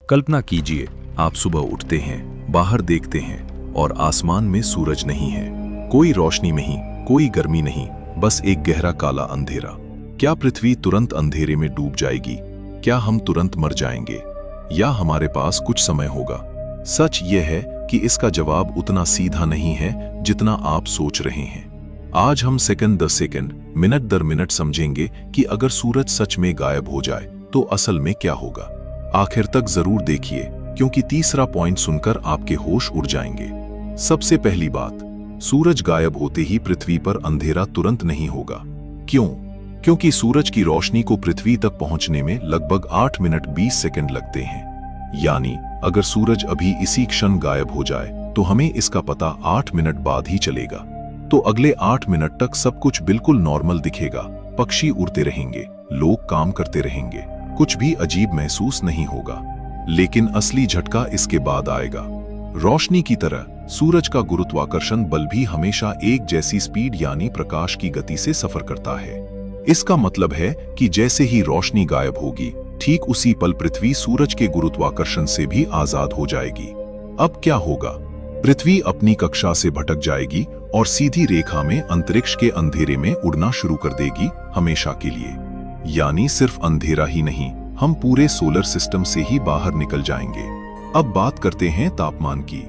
कल्पना कीजिए, आप सुबह उठते हैं, बाहर देखते हैं और आसमान में सूरज नहीं है। कोई रोशनी नहीं, कोई गर्मी नहीं, बस एक गहरा काला अंधेरा। क्या पृथ्वी तुरंत अंधेरे में डूब जाएगी? क्या हम तुरंत मर जाएंगे या हमारे पास कुछ समय होगा? सच यह है कि इसका जवाब उतना सीधा नहीं है जितना आप सोच रहे हैं। आज हम सेकंड दर सेकंड, मिनट दर मिनट समझेंगे कि अगर सूरज सच में गायब हो जाए तो असल में क्या होगा। आखिर तक जरूर देखिए, क्योंकि तीसरा पॉइंट सुनकर आपके होश उड़ जाएंगे। सबसे पहली बात, सूरज गायब होते ही पृथ्वी पर अंधेरा तुरंत नहीं होगा। क्यों? क्योंकि सूरज की रोशनी को पृथ्वी तक पहुंचने में लगभग 8 मिनट 20 सेकंड लगते हैं। यानी अगर सूरज अभी इसी क्षण गायब हो जाए तो हमें इसका पता 8 मिनट बाद ही चलेगा। तो अगले 8 मिनट तक सब कुछ बिल्कुल नॉर्मल दिखेगा। पक्षी उड़ते रहेंगे, लोग काम करते रहेंगे, कुछ भी अजीब महसूस नहीं होगा। लेकिन असली झटका इसके बाद आएगा। रोशनी की तरह सूरज का गुरुत्वाकर्षण बल भी हमेशा एक जैसी स्पीड यानी प्रकाश की गति से सफर करता है। इसका मतलब है कि जैसे ही रोशनी गायब होगी, ठीक उसी पल पृथ्वी सूरज के गुरुत्वाकर्षण से भी आजाद हो जाएगी। अब क्या होगा? पृथ्वी अपनी कक्षा से भटक जाएगी और सीधी रेखा में अंतरिक्ष के अंधेरे में उड़ना शुरू कर देगी, हमेशा के लिए। यानी सिर्फ अंधेरा ही नहीं, हम पूरे सोलर सिस्टम से ही बाहर निकल जाएंगे। अब बात करते हैं तापमान की,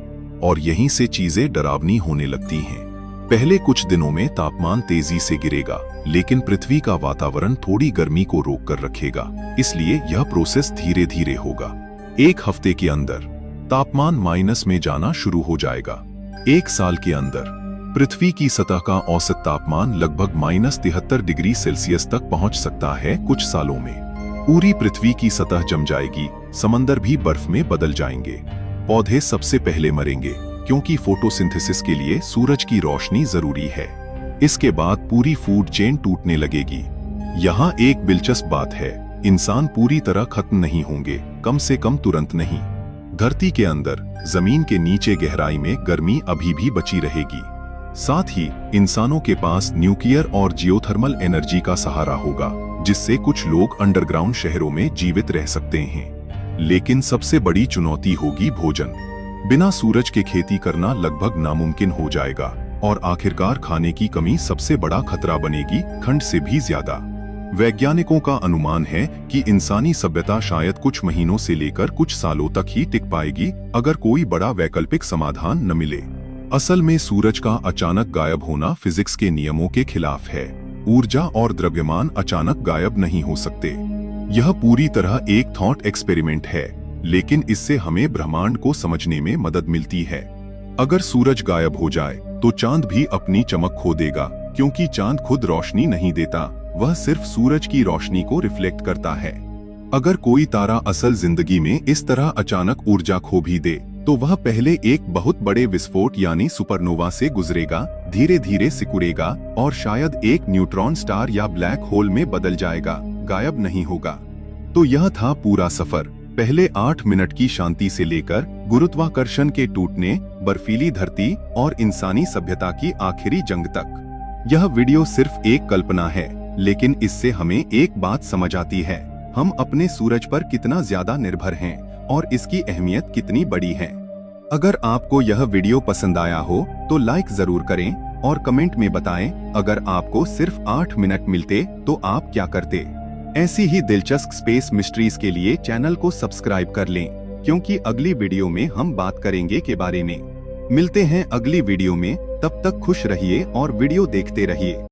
और यहीं से चीजें डरावनी होने लगती हैं। पहले कुछ दिनों में तापमान तेजी से गिरेगा, लेकिन पृथ्वी का वातावरण थोड़ी गर्मी को रोक कर रखेगा, इसलिए यह प्रोसेस धीरे धीरे होगा। एक हफ्ते के अंदर तापमान माइनस में जाना शुरू हो जाएगा। एक साल के अंदर पृथ्वी की सतह का औसत तापमान लगभग -73 डिग्री सेल्सियस तक पहुंच सकता है। कुछ सालों में पूरी पृथ्वी की सतह जम जाएगी, समंदर भी बर्फ में बदल जाएंगे। पौधे सबसे पहले मरेंगे, क्योंकि फोटोसिंथेसिस के लिए सूरज की रोशनी जरूरी है। इसके बाद पूरी फूड चेन टूटने लगेगी। यहाँ एक दिलचस्प बात है, इंसान पूरी तरह खत्म नहीं होंगे, कम से कम तुरंत नहीं। धरती के अंदर, जमीन के नीचे गहराई में गर्मी अभी भी बची रहेगी। साथ ही इंसानों के पास न्यूक्लियर और जियोथर्मल एनर्जी का सहारा होगा, जिससे कुछ लोग अंडरग्राउंड शहरों में जीवित रह सकते हैं। लेकिन सबसे बड़ी चुनौती होगी भोजन। बिना सूरज के खेती करना लगभग नामुमकिन हो जाएगा, और आखिरकार खाने की कमी सबसे बड़ा खतरा बनेगी, ठंड से भी ज्यादा। वैज्ञानिकों का अनुमान है कि इंसानी सभ्यता शायद कुछ महीनों से लेकर कुछ सालों तक ही टिक पाएगी, अगर कोई बड़ा वैकल्पिक समाधान न मिले। असल में सूरज का अचानक गायब होना फिजिक्स के नियमों के खिलाफ है। ऊर्जा और द्रव्यमान अचानक गायब नहीं हो सकते। यह पूरी तरह एक थॉट एक्सपेरिमेंट है, लेकिन इससे हमें ब्रह्मांड को समझने में मदद मिलती है। अगर सूरज गायब हो जाए तो चांद भी अपनी चमक खो देगा, क्योंकि चांद खुद रोशनी नहीं देता, वह सिर्फ सूरज की रोशनी को रिफ्लेक्ट करता है। अगर कोई तारा असल जिंदगी में इस तरह अचानक ऊर्जा खो भी दे, तो वह पहले एक बहुत बड़े विस्फोट यानी सुपरनोवा से गुजरेगा, धीरे धीरे सिकुड़ेगा और शायद एक न्यूट्रॉन स्टार या ब्लैक होल में बदल जाएगा, गायब नहीं होगा। तो यह था पूरा सफर, पहले 8 मिनट की शांति से लेकर गुरुत्वाकर्षण के टूटने, बर्फीली धरती और इंसानी सभ्यता की आखिरी जंग तक। यह वीडियो सिर्फ एक कल्पना है, लेकिन इससे हमें एक बात समझ आती है, हम अपने सूरज पर कितना ज्यादा निर्भर हैं और इसकी अहमियत कितनी बड़ी है। अगर आपको यह वीडियो पसंद आया हो तो लाइक जरूर करें और कमेंट में बताएं, अगर आपको सिर्फ 8 मिनट मिलते तो आप क्या करते। ऐसी ही दिलचस्प स्पेस मिस्ट्रीज के लिए चैनल को सब्सक्राइब कर लें, क्योंकि अगली वीडियो में हम बात करेंगे के बारे में। मिलते हैं अगली वीडियो में, तब तक खुश रहिए और वीडियो देखते रहिए।